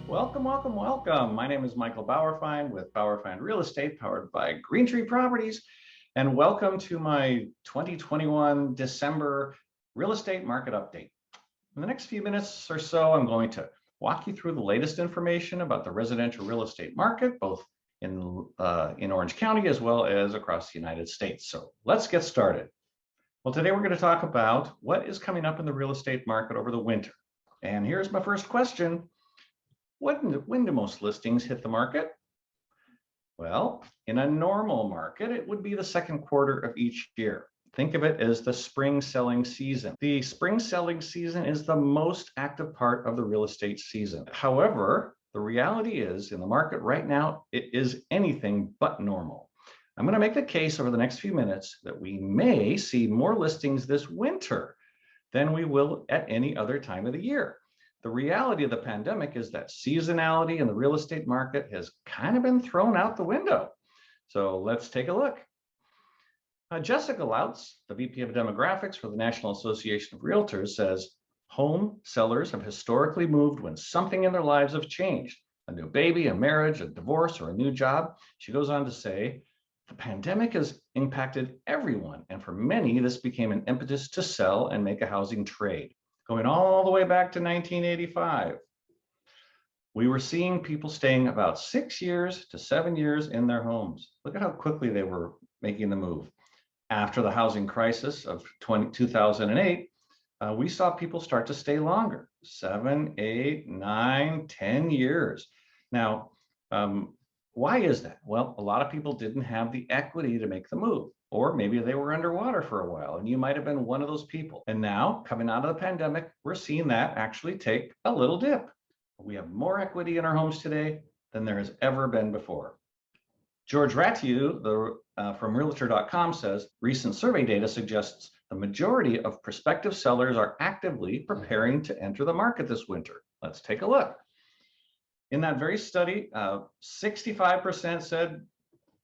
Welcome, welcome, welcome. My name is Michael Bauerfeind with Bauerfeind Real Estate, powered by Green Tree Properties. And welcome to my 2021 December real estate market update. In the next few minutes or so, I'm going to walk you through the latest information about the residential real estate market, both in Orange County as well as across the United States. So let's get started. Well, today we're going to talk about what is coming up in the real estate market over the winter. And here's my first question. When do most listings hit the market? Well, in a normal market, it would be the second quarter of each year. Think of it as the spring selling season. The spring selling season is the most active part of the real estate season. However, the reality is in the market right now, it is anything but normal. I'm going to make the case over the next few minutes that we may see more listings this winter than we will at any other time of the year. The reality of the pandemic is that seasonality in the real estate market has kind of been thrown out the window. So let's take a look. Jessica Lautz, the VP of Demographics for the National Association of Realtors, says home sellers have historically moved when something in their lives have changed, a new baby, a marriage, a divorce, or a new job. She goes on to say, the pandemic has impacted everyone, and for many, this became an impetus to sell and make a housing trade. Going all the way back to 1985, we were seeing people staying about 6 years to 7 years in their homes. Look at how quickly they were making the move. After the housing crisis of 2008, we saw people start to stay longer, 7, 8, 9, 10 years. Now, why is that? Well, a lot of people didn't have the equity to make the move. Or maybe they were underwater for a while and you might have been one of those people. And now, coming out of the pandemic, we're seeing that actually take a little dip. We have more equity in our homes today than there has ever been before. George Ratiu from Realtor.com says, recent survey data suggests the majority of prospective sellers are actively preparing to enter the market this winter. Let's take a look. In that very study, 65% said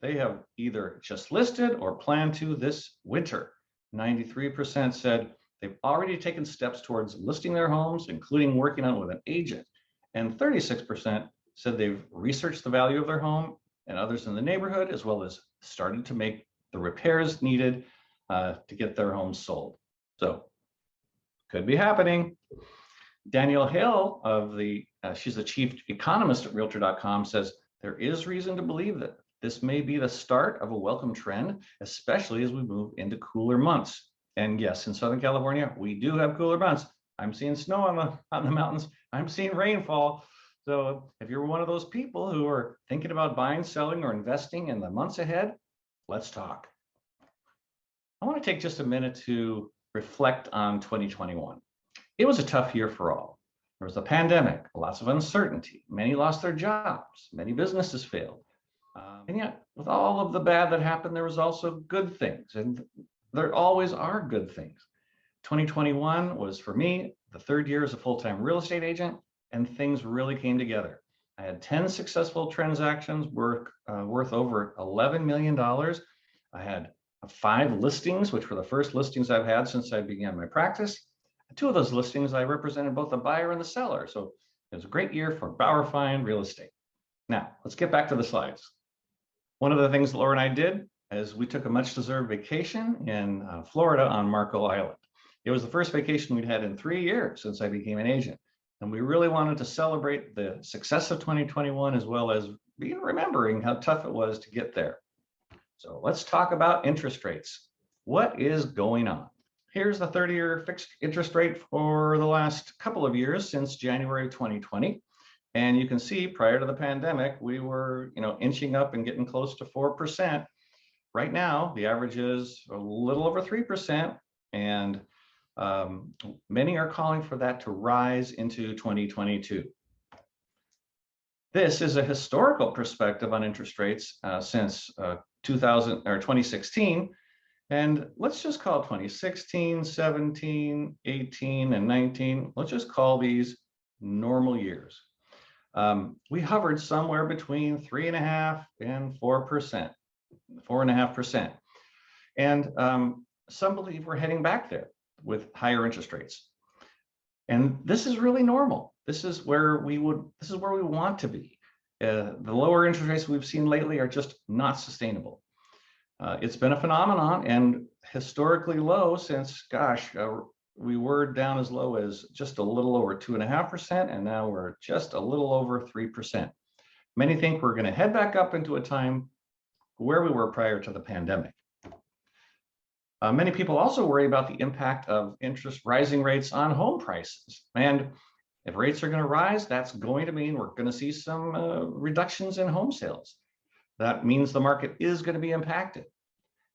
they have either just listed or plan to this winter. 93% said they've already taken steps towards listing their homes, including working on it with an agent. And 36% said they've researched the value of their home and others in the neighborhood, as well as started to make the repairs needed to get their homes sold. So could be happening. Danielle Hale she's the chief economist at Realtor.com, says there is reason to believe that this may be the start of a welcome trend, especially as we move into cooler months. And yes, in Southern California, we do have cooler months. I'm seeing snow on the mountains. I'm seeing rainfall. So if you're one of those people who are thinking about buying, selling, or investing in the months ahead, let's talk. I want to take just a minute to reflect on 2021. It was a tough year for all. There was a pandemic, lots of uncertainty. Many lost their jobs. Many businesses failed. And yet, with all of the bad that happened, there was also good things, and there always are good things. 2021 was, for me, the third year as a full-time real estate agent, and things really came together. I had 10 successful transactions worth over $11 million. I had 5 listings, which were the first listings I've had since I began my practice. 2 of those listings, I represented both the buyer and the seller. So it was a great year for Bauerfeind Real Estate. Now, let's get back to the slides. One of the things Laura and I did is we took a much-deserved vacation in Florida on Marco Island. It was the first vacation we'd had in 3 years since I became an agent. And we really wanted to celebrate the success of 2021 as well as remembering how tough it was to get there. So let's talk about interest rates. What is going on? Here's the 30-year fixed interest rate for the last couple of years since January 2020. And you can see prior to the pandemic, we were, inching up and getting close to 4%. Right now, the average is a little over 3%, and many are calling for that to rise into 2022. This is a historical perspective on interest rates since 2016. And let's just call 2016, 17, 18, and 19. Let's just call these normal years. We hovered somewhere between 3.5% and 4%, 4.5%. And some believe we're heading back there with higher interest rates. And this is really normal. This is where we want to be. The lower interest rates we've seen lately are just not sustainable. It's been a phenomenon and historically low since, gosh, we were down as low as just a little over 2.5%, and now we're just a little over 3%. Many think we're going to head back up into a time where we were prior to the pandemic. Many people also worry about the impact of rising rates on home prices. And if rates are going to rise, that's going to mean we're going to see some reductions in home sales. That means the market is going to be impacted.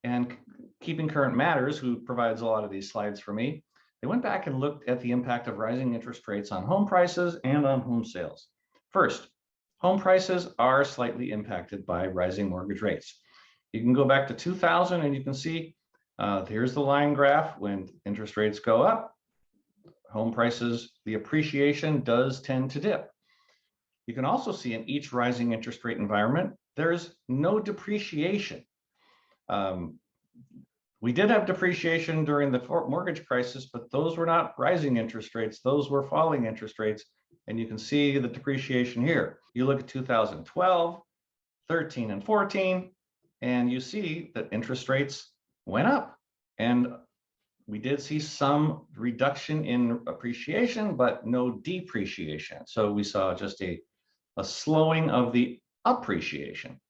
And Keeping Current Matters, who provides a lot of these slides for me, they went back and looked at the impact of rising interest rates on home prices and on home sales. First, home prices are slightly impacted by rising mortgage rates. You can go back to 2000 and you can see here's the line graph. When interest rates go up, home prices, the appreciation does tend to dip. You can also see in each rising interest rate environment, there's no depreciation. We did have depreciation during the mortgage crisis, but those were not rising interest rates. Those were falling interest rates. And you can see the depreciation here. You look at 2012, 13, and 14, and you see that interest rates went up. And we did see some reduction in appreciation, but no depreciation. So we saw just a slowing of the appreciation.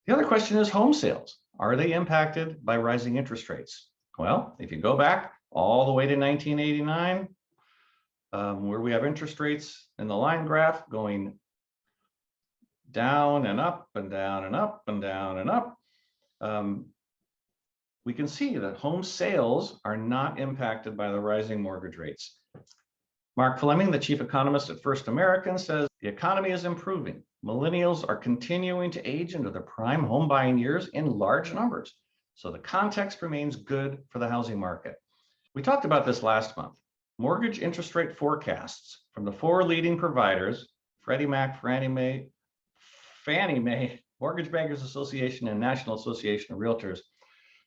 The other question is home sales. Are they impacted by rising interest rates? Well, if you go back all the way to 1989, where we have interest rates in the line graph going down and up and down and up and down and up, we can see that home sales are not impacted by the rising mortgage rates. Mark Fleming, the chief economist at First American, says the economy is improving. Millennials are continuing to age into their prime home buying years in large numbers. So the context remains good for the housing market. We talked about this last month. Mortgage interest rate forecasts from the four leading providers, Freddie Mac, Fannie Mae, Mortgage Bankers Association, and National Association of Realtors,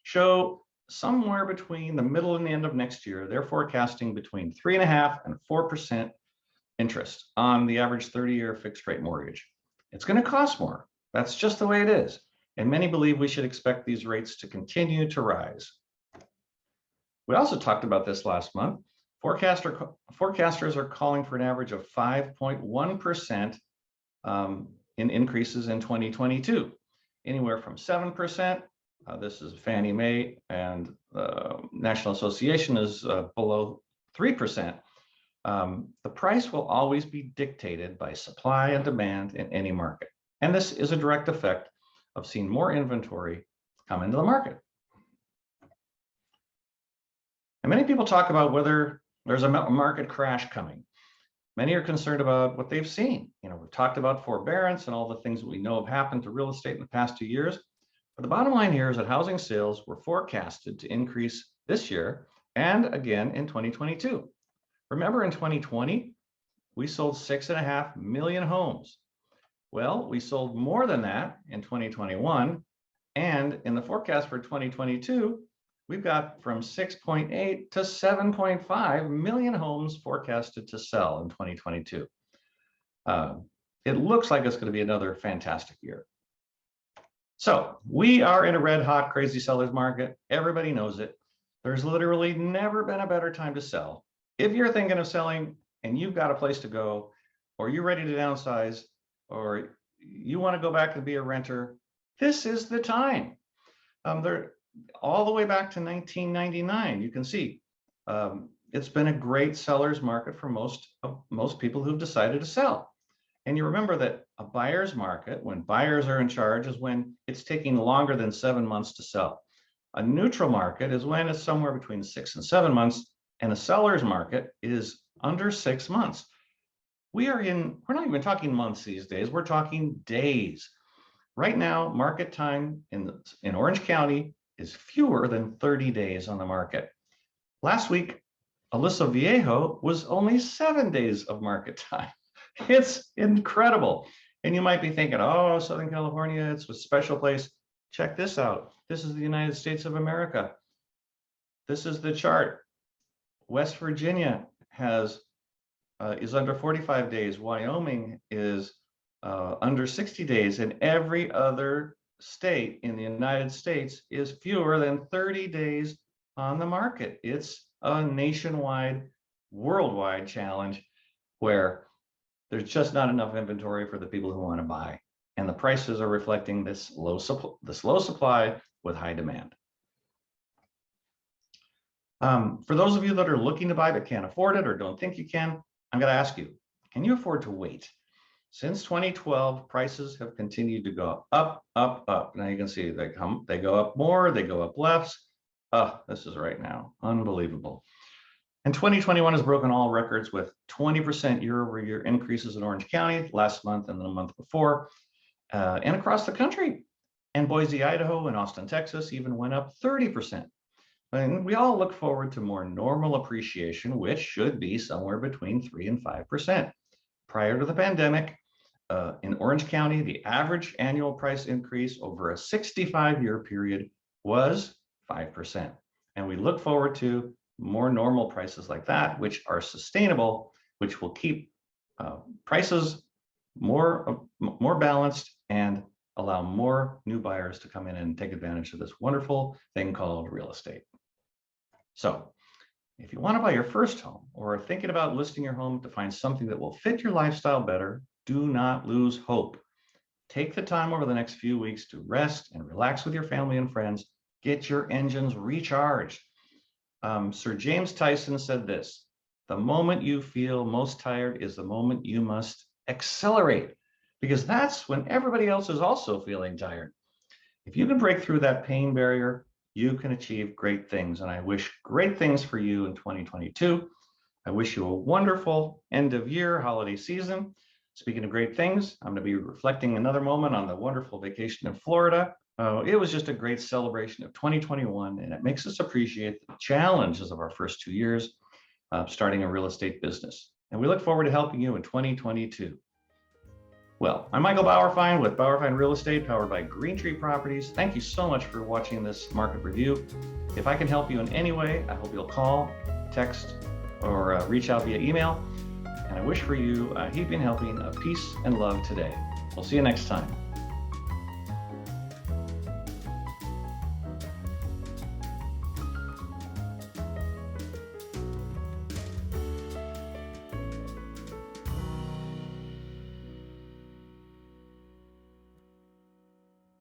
show somewhere between the middle and the end of next year, they're forecasting between 3.5% and 4% interest on the average 30-year fixed rate mortgage. It's going to cost more. That's just the way it is. And many believe we should expect these rates to continue to rise. We also talked about this last month. Forecasters are calling for an average of 5.1% in increases in 2022, anywhere from 7%. This is Fannie Mae, and National Association is below 3%. The price will always be dictated by supply and demand in any market. And this is a direct effect of seeing more inventory come into the market. And many people talk about whether there's a market crash coming. Many are concerned about what they've seen. We've talked about forbearance and all the things that we know have happened to real estate in the past 2 years. But the bottom line here is that housing sales were forecasted to increase this year and again in 2022. Remember, in 2020, we sold 6.5 million homes. Well, we sold more than that in 2021. And in the forecast for 2022, we've got from 6.8 to 7.5 million homes forecasted to sell in 2022. It looks like it's going to be another fantastic year. So we are in a red hot, crazy seller's market. Everybody knows it. There's literally never been a better time to sell. If you're thinking of selling and you've got a place to go, or you're ready to downsize, or you want to go back and be a renter, this is the time. They're all the way back to 1999. You can see it's been a great seller's market for most people who've decided to sell. And you remember that a buyer's market, when buyers are in charge, is when it's taking longer than 7 months to sell. A neutral market is when it's somewhere between 6 and 7 months, and a seller's market is under 6 months. We're not even talking months these days, we're talking days. Right now, market time in Orange County is fewer than 30 days on the market. Last week, Aliso Viejo was only 7 days of market time. It's incredible. And you might be thinking, oh, Southern California, it's a special place. Check this out. This is the United States of America. This is the chart. West Virginia is under 45 days. Wyoming is under 60 days, and every other state in the United States is fewer than 30 days on the market. It's a nationwide, worldwide challenge where there's just not enough inventory for the people who want to buy. And the prices are reflecting this low supply with high demand. For those of you that are looking to buy but can't afford it or don't think you can, I'm going to ask you, can you afford to wait? Since 2012, prices have continued to go up, up, up. Now you can see they go up more, they go up less. This is right now, unbelievable. And 2021 has broken all records with 20% year-over-year increases in Orange County last month and the month before, and across the country. And Boise, Idaho, and Austin, Texas even went up 30%. And we all look forward to more normal appreciation, which should be somewhere between 3 and 5%. Prior to the pandemic, in Orange County, the average annual price increase over a 65-year period was 5%. And we look forward to more normal prices like that, which are sustainable, which will keep prices more balanced and allow more new buyers to come in and take advantage of this wonderful thing called real estate. So if you want to buy your first home or are thinking about listing your home to find something that will fit your lifestyle better, do not lose hope. Take the time over the next few weeks to rest and relax with your family and friends. Get your engines recharged. Sir James Tyson said this: the moment you feel most tired is the moment you must accelerate, because that's when everybody else is also feeling tired. If you can break through that pain barrier, you can achieve great things. And I wish great things for you in 2022. I wish you a wonderful end of year holiday season. Speaking of great things, I'm going to be reflecting another moment on the wonderful vacation in Florida. It was just a great celebration of 2021, and it makes us appreciate the challenges of our first 2 years starting a real estate business. And we look forward to helping you in 2022. Well, I'm Michael Bauerfeind with Bauerfeind Real Estate, powered by Green Tree Properties. Thank you so much for watching this market review. If I can help you in any way, I hope you'll call, text, or reach out via email. And I wish for you a heaping helping of peace and love today. We'll see you next time.